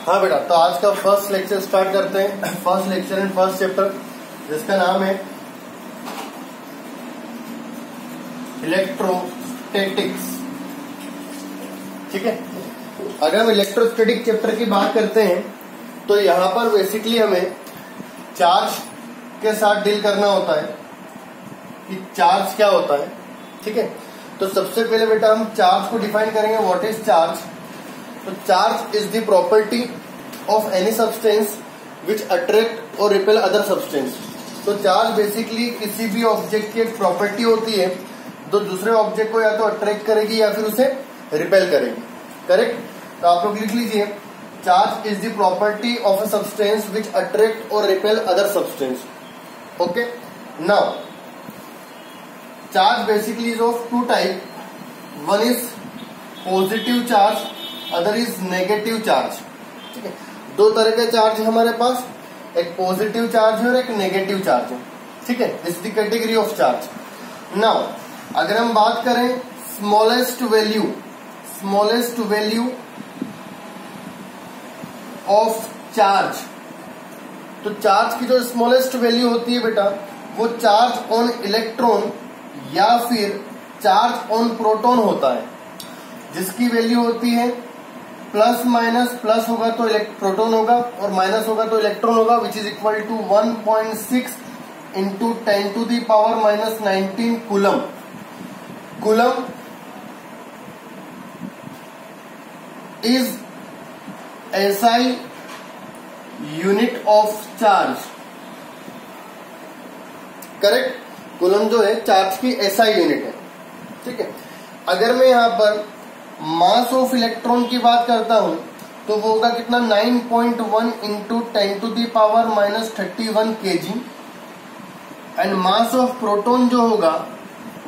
हाँ बेटा, तो आज का फर्स्ट लेक्चर स्टार्ट करते हैं। First lecture and first chapter जिसका नाम है इलेक्ट्रोस्टैटिक्स। ठीक है, अगर हम इलेक्ट्रोस्टैटिक चैप्टर की बात करते हैं तो यहाँ पर बेसिकली हमें चार्ज के साथ डील करना होता है कि चार्ज क्या होता है। ठीक है, तो सबसे पहले बेटा हम चार्ज को डिफाइन करेंगे। What is charge? तो charge is the property of any substance which attract or repel other substance. तो चार्ज बेसिकली किसी भी ऑब्जेक्ट की एक प्रॉपर्टी होती है जो दूसरे ऑब्जेक्ट को या तो अट्रैक्ट करेगी या फिर उसे रिपेल करेगी। करेक्ट? तो आप लोग लिख लीजिए, charge is the property of a substance which attract or repel other substance. Okay, now charge basically is of two type. One is positive charge, other is negative charge. ठीक है, दो तरह के चार्ज है हमारे पास, एक पॉजिटिव चार्ज है और एक नेगेटिव चार्ज है। ठीक है, this is the category of charge. Now अगर हम बात करें स्मॉलेस्ट वैल्यू ऑफ चार्ज, तो चार्ज की जो स्मॉलेस्ट वैल्यू होती है बेटा वो चार्ज ऑन इलेक्ट्रॉन या फिर चार्ज ऑन प्रोटॉन होता है, जिसकी वैल्यू होती है प्लस माइनस। प्लस होगा तो प्रोटॉन होगा और माइनस होगा तो इलेक्ट्रॉन होगा, which is equal to 1.6 into 10 to the power minus 19 coulomb. Coulomb is SI unit of charge. Correct? Coulomb जो है चार्ज की एसआई यूनिट है। ठीक है, अगर मैं यहां पर मास ऑफ इलेक्ट्रॉन की बात करता हूं तो वो होगा कितना, 9.1 into 10 to the power minus 31 kg। And mass of proton जो होगा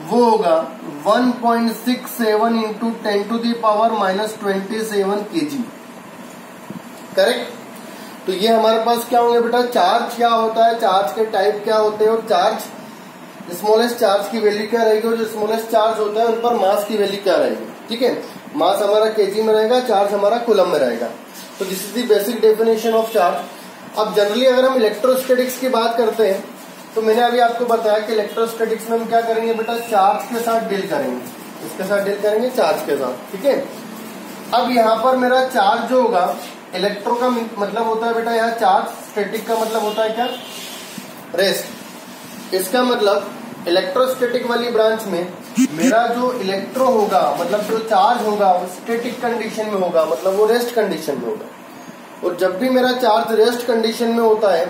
वो होगा 1.67 into 10 to the power minus 27 kg। Correct? तो ये हमारे पास क्या होंगे बेटा, चार्ज क्या होता है, चार्ज के टाइप क्या होते हैं और चार्ज स्मॉलेस्ट चार्ज की वैल्यू क्या रहेगी और जो स्मॉलेस्ट चार्ज होता है उन पर मास की वैल्यू क्या रहेगी। ठीक है, मास हमारा केजी में रहेगा, चार्ज हमारा कूलम में रहेगा। तो this is the basic definition of charge. अब जनरली अगर हम इलेक्ट्रोस्टैटिक्स की बात करते हैं तो मैंने अभी आपको बताया कि इलेक्ट्रोस्टैटिक्स में हम क्या करेंगे बेटा, चार्ज के साथ डील करेंगे। इसके साथ डील करेंगे, चार्ज के साथ। ठीक है, अब यहाँ पर मेरा चार्ज जो होगा, इलेक्ट्रो का मतलब होता है बेटा यहाँ चार्ज, स्टैटिक का मतलब होता है क्या, रेस्ट। इसका मतलब इलेक्ट्रोस्टैटिक वाली ब्रांच में मेरा जो इलेक्ट्रो होगा, मतलब जो चार्ज होगा वो स्टैटिक कंडीशन में होगा, मतलब वो रेस्ट कंडीशन में होगा। और जब भी मेरा चार्ज रेस्ट कंडीशन में होता है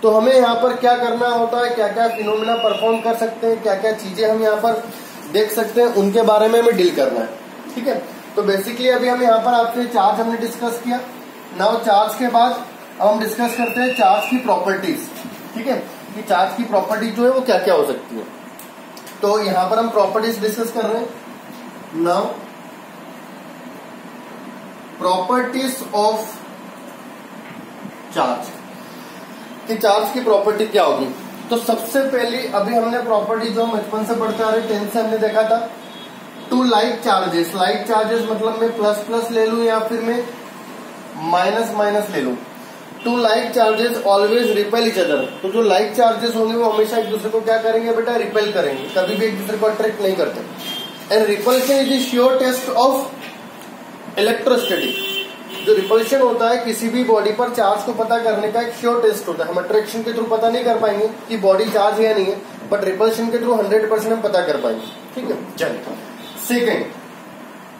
तो हमें यहाँ पर क्या करना होता है, क्या क्या फिनोमेना परफॉर्म कर सकते हैं, क्या क्या चीजें हम यहाँ पर देख सकते हैं, उनके बारे में हमें डील करना है। ठीक है, तो बेसिकली अभी हम यहाँ पर आपसे चार्ज हमने डिस्कस किया। नाउ चार्ज के बाद अब हम डिस्कस करते हैं चार्ज की प्रॉपर्टीज। ठीक है, कि चार्ज की प्रॉपर्टी जो है वो क्या क्या हो सकती है। तो यहां पर हम प्रॉपर्टीज डिस्कस कर रहे हैं। नाउ प्रॉपर्टीज ऑफ चार्ज, कि चार्ज की प्रॉपर्टी क्या होगी। तो सबसे पहली अभी हमने प्रॉपर्टी जो हम बचपन से पढ़ते आ रहे, 10th से हमने देखा था, two like charges. Like charges मतलब मैं प्लस प्लस ले लूं या फिर मैं माइनस माइनस ले लूं। Two like charges always repel each other. तो जो लाइक चार्जेस होंगे वो हमेशा एक दूसरे को क्या करेंगे बेटा, रिपेल करेंगे, कभी भी एक दूसरे को अट्रैक्ट नहीं करते। And repulsion is the sure test of electrostatic. जो रिपल्शन होता है किसी भी बॉडी पर चार्ज को पता करने का एक श्योर टेस्ट होता है। हम अट्रैक्शन के थ्रू पता नहीं कर पाएंगे कि बॉडी चार्ज है या नहीं है, बट रिपल्शन के थ्रू 100% हम पता कर पाएंगे। ठीक है, चलिए सेकेंड,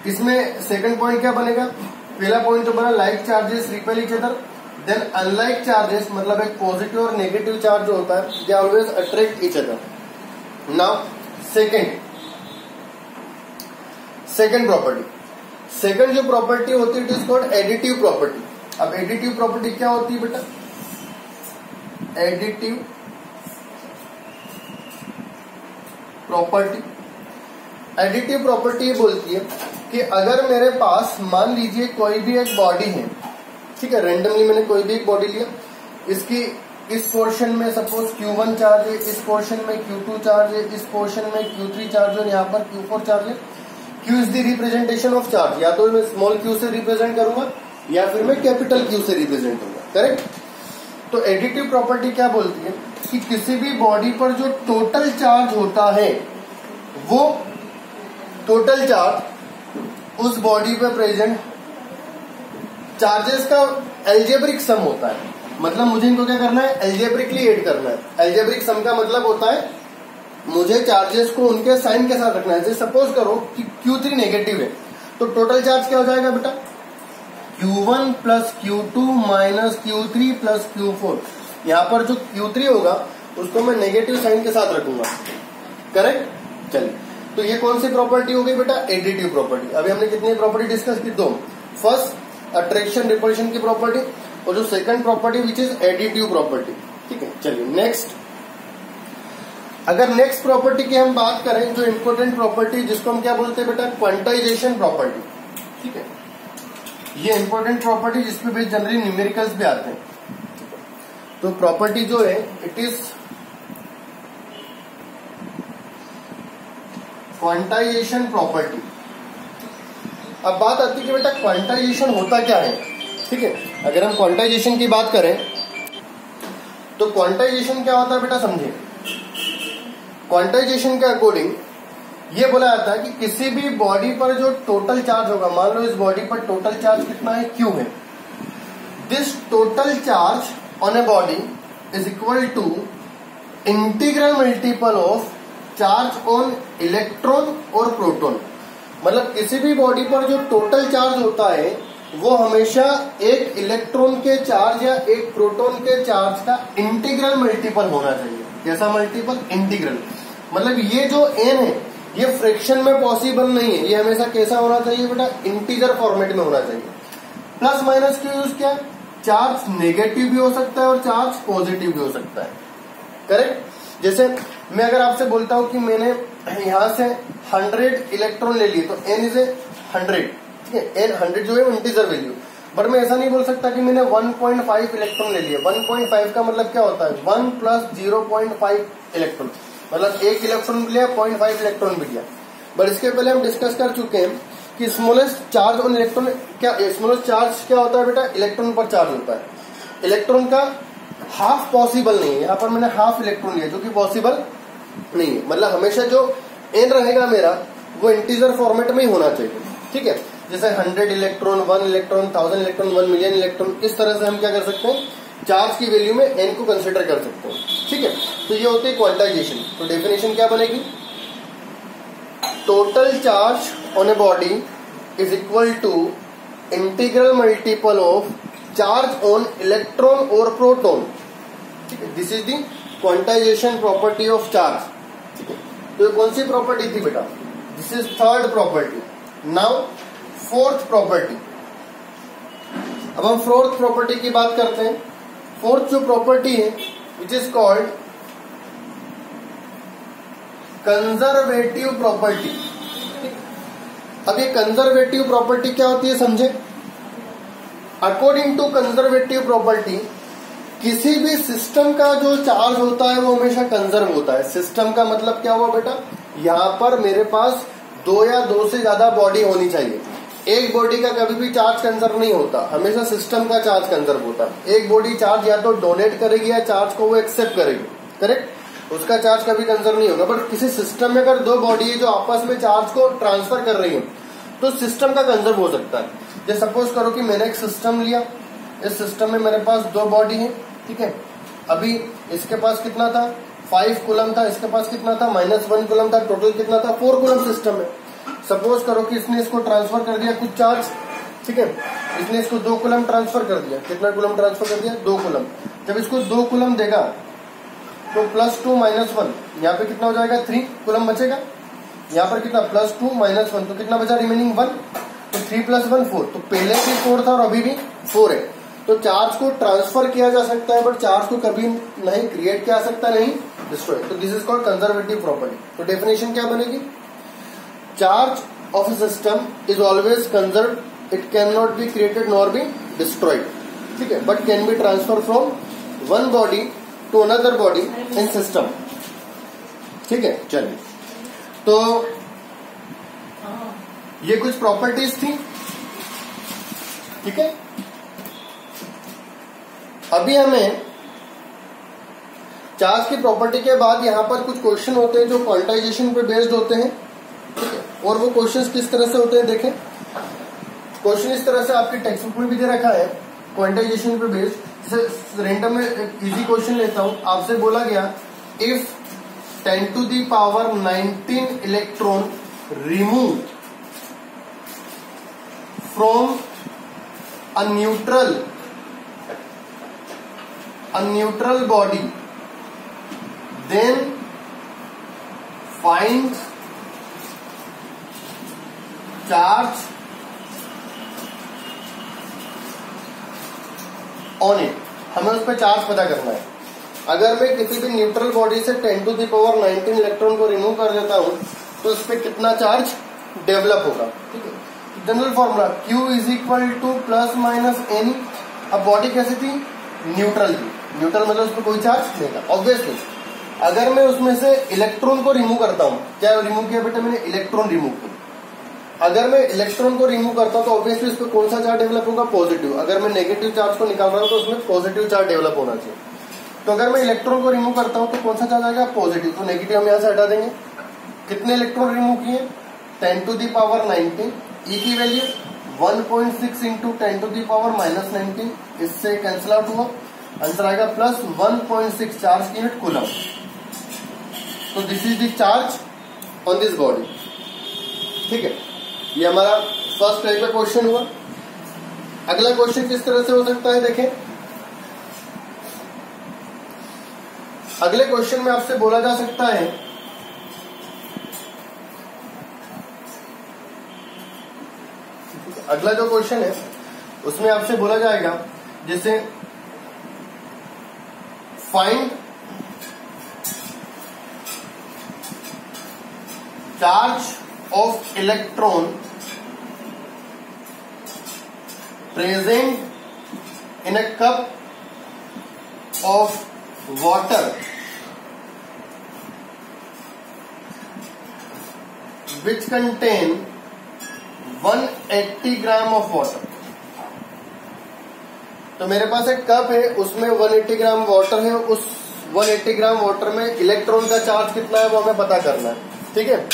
इसमें सेकेंड पॉइंट क्या बनेगा, पहला पॉइंट तो बना like charges repel each other. Then unlike charges मतलब एक पॉजिटिव और नेगेटिव चार्ज जो होता है they always attract each other. Now second property, second जो प्रॉपर्टी होती है it is called additive property. अब एडिटिव प्रॉपर्टी क्या होती है बेटा, एडिटिव प्रॉपर्टी, एडिटिव प्रॉपर्टी ये बोलती है कि अगर मेरे पास मान लीजिए कोई भी एक बॉडी है, ठीक है, रेंडमली मैंने कोई भी एक बॉडी लिया, इसकी इस पोर्शन में सपोज Q1 चार्ज है, इस पोर्शन में Q2 चार्ज है, इस पोर्शन में Q3 चार्ज है और यहाँ पर Q4 चार्ज है। Q is the representation of charge, या तो मैं स्मॉल q से रिप्रेजेंट करूंगा या फिर मैं कैपिटल क्यू से रिप्रेजेंट होगा, करेक्ट। तो एडिटिव प्रॉपर्टी क्या बोलती है कि किसी भी बॉडी पर जो टोटल चार्ज होता है वो टोटल चार्ज उस बॉडी पे प्रेजेंट चार्जेस का एल्जेब्रिक सम होता है। मतलब मुझे इनको क्या करना है, एल्जेब्रिकली ऐड करना है। एल्जेब्रिक सम का मतलब होता है मुझे चार्जेस को उनके साइन के साथ रखना है। जैसे सपोज करो कि Q3 नेगेटिव है तो टोटल चार्ज क्या हो जाएगा बेटा, Q1 plus Q2 minus Q3 plus Q4। यहां पर जो Q3 होगा उसको मैं नेगेटिव साइन के साथ रखूंगा, करेक्ट। चलिए, तो ये कौन सी प्रॉपर्टी हो गई बेटा, एडिटिव प्रॉपर्टी। अभी हमने कितनी प्रॉपर्टी डिस्कस की, 2। फर्स्ट अट्रैक्शन रिपल्शन की प्रॉपर्टी और जो second property which is additive property, ठीक है। चलिए नेक्स्ट, अगर नेक्स्ट प्रॉपर्टी की हम बात करें, जो इंपॉर्टेंट प्रॉपर्टी जिसको हम क्या बोलते हैं बेटा, क्वांटाइजेशन प्रॉपर्टी, ठीक है। ये इंपॉर्टेंट प्रॉपर्टी जिसपे बेस जनरली न्यूमेरिकल्स भी आते हैं। तो प्रॉपर्टी जो है इट इज क्वांटाइजेशन प्रॉपर्टी। अब बात आती है कि बेटा क्वांटाइजेशन होता क्या है, ठीक है। अगर हम क्वांटाइजेशन की बात करें तो क्वांटाइजेशन क्या होता है बेटा, समझिए। क्वांटाइजेशन के अकॉर्डिंग ये बोला जाता है कि किसी भी बॉडी पर जो टोटल चार्ज होगा, मान लो इस बॉडी पर टोटल चार्ज कितना है, Q है। This total charge on a body is equal to integral multiple of charge on electron और प्रोटॉन। मतलब किसी भी बॉडी पर जो टोटल चार्ज होता है वो हमेशा एक इलेक्ट्रॉन के चार्ज या एक प्रोटॉन के चार्ज का इंटीग्रल मल्टीपल होना चाहिए। कैसा मल्टीपल, इंटीग्रल। मतलब ये जो n है ये फ्रैक्शन में पॉसिबल नहीं है, ये हमेशा कैसा होना चाहिए बेटा, इंटीजर फॉर्मेट में होना चाहिए। प्लस माइनस क्यों यूज किया, चार्ज नेगेटिव भी हो सकता है और चार्ज पॉजिटिव भी हो सकता है, करेक्ट। जैसे मैं अगर आपसे बोलता हूं कि मैंने यहां से 100 इलेक्ट्रॉन ले लिए तो n इज 100, ठीक है। n 100 जो है वो इंटीजर वैल्यू, बट मैं ऐसा नहीं बोल सकता कि मैंने 1.5 इलेक्ट्रॉन ले लिए। 1.5 का मतलब क्या होता है, 1 प्लस 0.5 इलेक्ट्रॉन, मतलब 1 इलेक्ट्रॉन भी लिया, 0.5 इलेक्ट्रॉन भी लिया। बट इसके पहले हम डिस्कस कर चुके हैं कि स्मॉलेस्ट चार्ज ऑन इलेक्ट्रॉन क्या, स्मॉलेस्ट चार्ज क्या होता है बेटा, इलेक्ट्रॉन पर चार्ज होता है। इलेक्ट्रॉन का हाफ पॉसिबल नहीं है, यहाँ पर मैंने हाफ इलेक्ट्रॉन लिया जो कि पॉसिबल नहीं है। मतलब हमेशा जो n रहेगा मेरा वो इंटीजर फॉर्मेट में ही होना चाहिए, ठीक है। जैसे 100 electron, 1 electron, 1000 electron, 1 million electron, इस तरह से हम क्या कर सकते हैं, चार्ज की वैल्यू में n को कंसिडर कर सकते हैं, ठीक है। तो ये होती है क्वांटाइजेशन। तो डेफिनेशन क्या बनेगी, total charge on a body is equal to integral multiple of charge on electron और प्रोटॉन, ठीक है। This is the quantization property of charge, ठीक है। तो ये कौन सी प्रॉपर्टी थी बेटा, this is third property. Now fourth property. अब हम फोर्थ प्रॉपर्टी की बात करते हैं। फोर्थ जो प्रॉपर्टी है which is called conservative property. अब ये कंजर्वेटिव प्रॉपर्टी क्या होती है समझे। अकॉर्डिंग टू कंजर्वेटिव प्रॉपर्टी किसी भी सिस्टम का जो चार्ज होता है वो हमेशा कंजर्व होता है। सिस्टम का मतलब क्या हुआ बेटा, यहां पर मेरे पास 2 या 2 से ज्यादा बॉडी होनी चाहिए। एक बॉडी का कभी भी चार्ज कंजर्व नहीं होता, हमेशा सिस्टम का चार्ज कंजर्व होता है। एक बॉडी चार्ज या तो डोनेट करेगी या चार्ज को वो एक्सेप्ट करेगी, करेक्ट। उसका चार्ज कभी कंजर्व नहीं होगा। बट किसी सिस्टम में अगर 2 बॉडी है जो आपस में चार्ज को ट्रांसफर कर रही है तो सिस्टम का कंजर्व हो सकता है। जैसे सपोज करो कि मैंने एक सिस्टम लिया, इस सिस्टम में मेरे पास 2 बॉडी है, ठीक है। अभी इसके पास कितना था, 5 कूलम था, इसके पास कितना था, -1 कूलम था, टोटल कितना था, 4 कूलम सिस्टम है। सपोज करो कि इसने इसको ट्रांसफर कर दिया कुछ चार्ज, ठीक है। इसने इसको 2 कूलम ट्रांसफर कर दिया। कितना कूलम ट्रांसफर कर दिया, 2 कूलम। जब इसको 2 कूलम देगा तो +2 -1, यहाँ पे कितना हो जाएगा, 3 कूलम बचेगा। यहाँ पर कितना, +2 -1, तो कितना बचा, रिमेनिंग 1। तो 3 + 1 4, तो पहले भी 4 था और अभी भी 4 है। तो चार्ज को ट्रांसफर किया जा सकता है बट चार्ज को कभी नहीं क्रिएट किया सकता, नहीं डिस्ट्रॉय। तो this is called conservative property. तो डेफिनेशन क्या बनेगी, charge of a system is always conserve, it can not be created nor be destroyed, ठीक है, but can be transfer from one body to another body in system, ठीक है। चलिए, तो ये कुछ प्रॉपर्टीज थी, ठीक है। अभी हमें चार्ज की प्रॉपर्टी के बाद यहाँ पर कुछ क्वेश्चन होते हैं जो क्वांटाइजेशन पे बेस्ड होते हैं, ठीक है। और वो क्वेश्चंस किस तरह से होते हैं देखें। क्वेश्चन इस तरह से आपके टेक्स्ट बुक में भी दे रखा है क्वांटाइजेशन पे बेस्ड। रैंडम में इजी क्वेश्चन लेता हूं। आपसे बोला गया if 10 to the power 19 electron remove from a neutral body, then find charge on it। हमें उस पर चार्ज पता करना है। अगर मैं किसी भी न्यूट्रल बॉडी से 10 to the power 19 इलेक्ट्रॉन को रिमूव कर देता हूं तो उस पर कितना चार्ज डेवलप होगा, ठीक है। General formula Q is equal to plus minus n. अब बॉडी कैसी थी, न्यूट्रल थी। न्यूट्रल मतलब उस पर कोई चार्ज नहीं था। ऑब्वियसली अगर मैं उसमें से इलेक्ट्रॉन को रिमूव करता हूं, क्या रिमूव किया बेटा मैंने, इलेक्ट्रॉन रिमूव किया। अगर मैं इलेक्ट्रॉन को रिमूव करता हूं तो ऑब्वियसली उस पर कौन सा चार्ज डेवलप होगा, पॉजिटिव। अगर मैं नेगेटिव चार्ज को निकाल रहा हूं तो उसमें पॉजिटिव चार्ज डेवलप होना चाहिए। तो अगर मैं इलेक्ट्रॉन को रिमूव करता हूं तो कौन सा चार्ज आएगा, पॉजिटिव। तो नेगेटिव हम यहां से हटा देंगे। कितने इलेक्ट्रॉन रिमूव किए, 10 to the power 19। ई की value 1.6 into 10 to the power minus 19, इससे कैंसिल आउट हुआ। आंसर आएगा प्लस 1.6 चार्ज की यूनिट कूलम। तो this is the charge on this body, ठीक है। ये हमारा फर्स्ट टाइप का क्वेश्चन हुआ। अगला क्वेश्चन किस तरह से हो सकता है देखें। अगले क्वेश्चन में आपसे बोला जा सकता है अगला जो क्वेश्चन है उसमें आपसे बोला जाएगा जैसे find charge of electron present in a cup of water which contain 180 gram of water. तो मेरे पास एक कप है, उसमें 180 ग्राम वाटर है। उस 180 ग्राम वाटर में इलेक्ट्रॉन का चार्ज कितना है वो हमें पता करना है, ठीक है।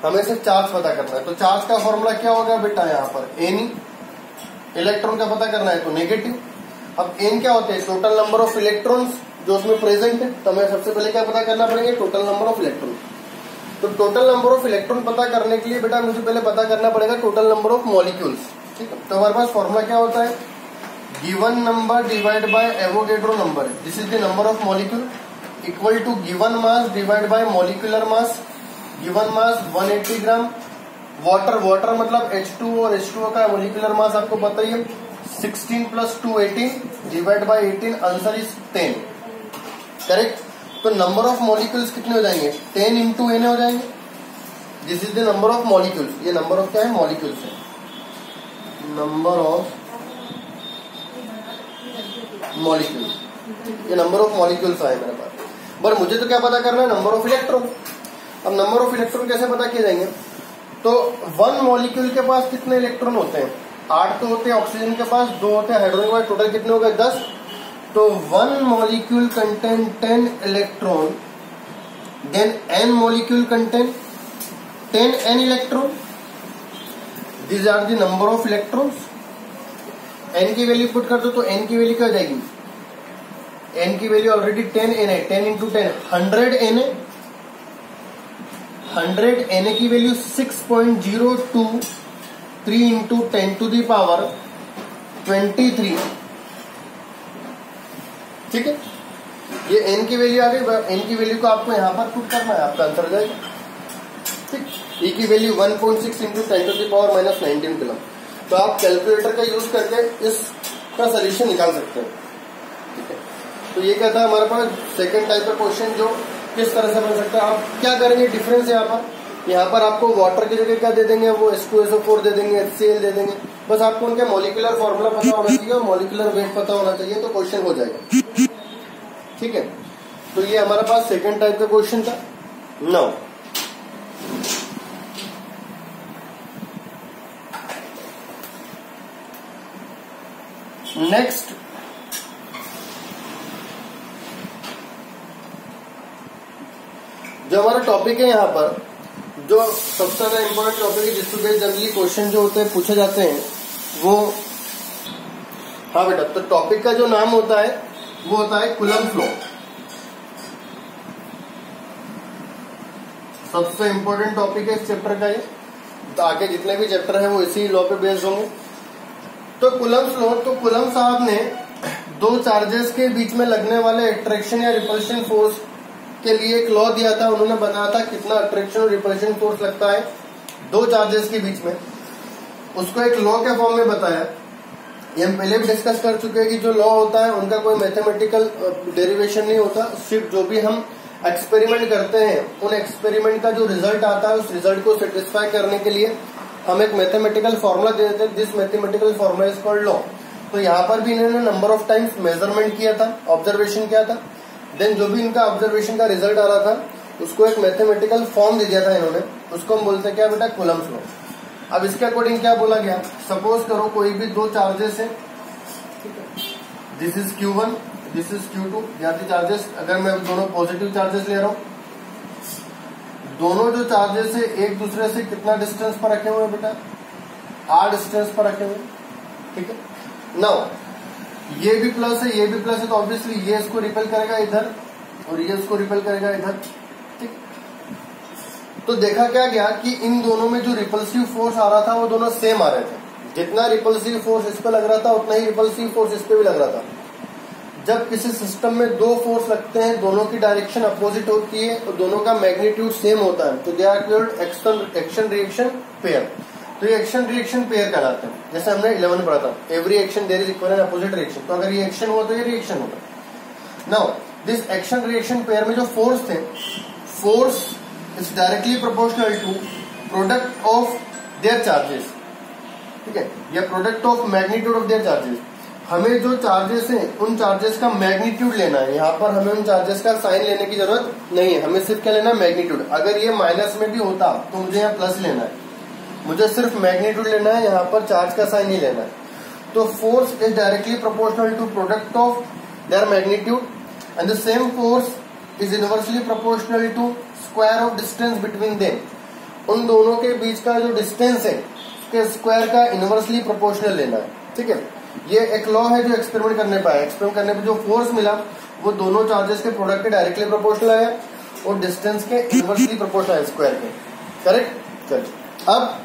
हमें सिर्फ चार्ज पता करना है। तो चार्ज का फॉर्मूला क्या होगा बेटा, यहाँ पर एन। इलेक्ट्रॉन का पता करना है तो नेगेटिव। अब एन क्या होते हैं, टोटल नंबर ऑफ इलेक्ट्रॉन्स जो उसमें प्रेजेंट है। तो हमें सबसे पहले क्या पता करना पड़ेगा, टोटल नंबर ऑफ इलेक्ट्रॉन। तो टोटल नंबर ऑफ इलेक्ट्रॉन पता करने के लिए बेटा मुझे पहले पता करना पड़ेगा टोटल नंबर ऑफ मॉलिक्यूल्स, ठीक है। तो हमारे पास फॉर्मूला क्या होता है, given number divide by Avogadro number, this is the number of molecule, equal to given mass divide by molecular mass. Given mass 180 gram, water मतलब H2 और H2O का मॉलिक्यूलर मास आपको पता ही है, 16 plus 2 18 divide by 18, answer is 10, correct. तो number of molecules कितने हो जाएंगे, 10 इंटू एन हो जाएंगे। This is the number of molecules. ये नंबर ऑफ क्या है, मॉलिक्यूल्स है, नंबर ऑफ मॉलिक्यूल्स। ये नंबर ऑफ मॉलिक्यूल्स आए मेरे पास। पर मुझे तो क्या पता करना है, नंबर ऑफ इलेक्ट्रॉन। अब नंबर ऑफ इलेक्ट्रॉन कैसे पता किए जाएंगे, तो 1 मॉलिक्यूल के पास कितने इलेक्ट्रॉन होते हैं, 8 तो होते हैं ऑक्सीजन के पास, 2 होते हैं हाइड्रोजन के पास, टोटल कितने हो गए 10। तो 1 molecule contain 10 electron, then n molecule contain 10 n electron. These are the number of electrons. n की वैल्यू पुट कर दो तो n की वैल्यू क्या हो जाएगी, n की वैल्यू ऑलरेडी 10 n है, 10 इंटू 10 100 n है। 100 n की value 6.023 into 10 to the power 23, ठीक है। ये n की वैल्यू आ गई। n की वैल्यू को आपको यहाँ पर पुट करना है, आपका आंसर हो जाएगा, ठीक। e की value 1.6 into 10 to the power minus 19 kilo. तो आप कैलकुलेटर का यूज करके इसका सोल्यूशन निकाल सकते हैं, ठीक है। तो ये कहता है हमारे पास सेकंड टाइप का क्वेश्चन जो किस तरह से बन सकता है। आप क्या करेंगे, डिफरेंस यहाँ पर आपको वाटर की जगह क्या दे देंगे, वो H2SO4 दे देंगे, HCl दे देंगे। बस आपको उनके मॉलिक्यूलर फॉर्मूला पता होना चाहिए और मॉलिक्यूलर वेट पता होना चाहिए, तो क्वेश्चन हो जाएगा, ठीक है। तो ये हमारे पास सेकंड टाइप का क्वेश्चन था। नाउ नेक्स्ट जो हमारा टॉपिक है यहाँ पर, जो सबसे ज्यादा इम्पोर्टेंट टॉपिक है जिसपे बेस्ड जनरली क्वेश्चन जो होते हैं पूछे जाते हैं वो, हाँ बेटा, तो टॉपिक का जो नाम होता है वो होता है कूलम्ब फ्लो। सबसे इम्पोर्टेंट टॉपिक है इस चैप्टर का ये, तो आगे जितने भी चैप्टर हैं वो इसी लॉ पे बेस्ड होंगे। तो कूलम्ब फ्लो, तो कूलम्ब साहब ने दो चार्जेस के बीच में लगने वाले अट्रैक्शन या रिपल्शन फोर्स के लिए एक लॉ दिया था। उन्होंने बनाया था कितना अट्रैक्शन और रिपल्शन फोर्स लगता है दो चार्जेस के बीच में, उसको एक लॉ के फॉर्म में बताया। ये हम पहले भी डिस्कस कर चुके हैं कि जो लॉ होता है उनका कोई मैथमेटिकल डेरिवेशन नहीं होता, सिर्फ जो भी हम एक्सपेरिमेंट करते हैं उन एक्सपेरिमेंट का जो रिजल्ट आता है उस रिजल्ट को सेटिस्फाई करने के लिए हम एक मैथमेटिकल फॉर्मूला दे देते हैं। This mathematical formula is called law. तो यहाँ पर भी इन्होंने नंबर ऑफ टाइम्स मेजरमेंट किया था, ऑब्जर्वेशन किया था, देन जो भी इनका ऑब्जर्वेशन का रिजल्ट आ रहा था उसको एक मैथमेटिकल फॉर्म दे दिया था इन्होंने, उसको हम बोलते हैं क्या बेटा, कूलम्ब फ्लो। अब इसके अकॉर्डिंग क्या बोला गया, सपोज करो कोई भी दो चार्जेस है, this is Q1, this is Q2, यहाँ के चार्जेस, अगर मैं दोनों पॉजिटिव चार्जेस ले रहा हूं, दोनों जो चार्जेस है एक दूसरे से कितना डिस्टेंस पर रखे हुए हैं बेटा, R डिस्टेंस पर रखे हुए हैं, ठीक है। नाउ ये भी प्लस है, ये भी प्लस है, तो ऑब्वियसली ये इसको रिपेल करेगा इधर और ये इसको रिपेल करेगा इधर, ठीक। तो देखा क्या गया कि इन दोनों में जो रिपल्सिव फोर्स आ रहा था वो दोनों सेम आ रहे थे। जितना रिपल्सिव फोर्स इस पे लग रहा था उतना ही रिपल्सिव फोर्स इस पे भी लग रहा था। जब किसी सिस्टम में दो फोर्स लगते हैं, दोनों की डायरेक्शन अपोजिट होती है और दोनों का मैग्नीट्यूड सेम होता है, तो they are called action reaction pair. तो ये एक्शन रिएक्शन पेयर कहलाते हैं। जैसे हमने 11 पढ़ा था, every action there is equal and opposite reaction. तो अगर ये एक्शन हुआ तो ये रिएक्शन होगा। Now this action reaction pair में जो फोर्स थे, force is directly proportional to product of their charges, ठीक है, या product of magnitude of their charges. हमें जो चार्जेस हैं उन चार्जेस का मैग्नीट्यूड लेना है। यहाँ पर हमें उन चार्जेस का साइन लेने की जरूरत नहीं है, हमें सिर्फ क्या लेना है, मैग्नीट्यूड। अगर ये माइनस में भी होता तो मुझे यहाँ प्लस लेना है, मुझे सिर्फ मैग्नीट्यूड लेना है, यहाँ पर चार्ज का साइन नहीं लेना है। तो force is directly proportional to product of their magnitude and the same force is inversely proportional to square of distance between them. उन दोनों के बीच का जो डिस्टेंस है उसके स्क्वायर का इनवर्सली प्रोपोर्शनल लेना है, ठीक है। ये एक लॉ है जो एक्सपेरिमेंट करने पाया। एक्सपेरिमेंट करने पे जो फोर्स मिला वो दोनों चार्जेस के प्रोडक्ट के डायरेक्टली प्रोपोर्शनल आया और डिस्टेंस के इनवर्सली प्रोपोर्शनल है स्क्वायर के, करेक्ट। अब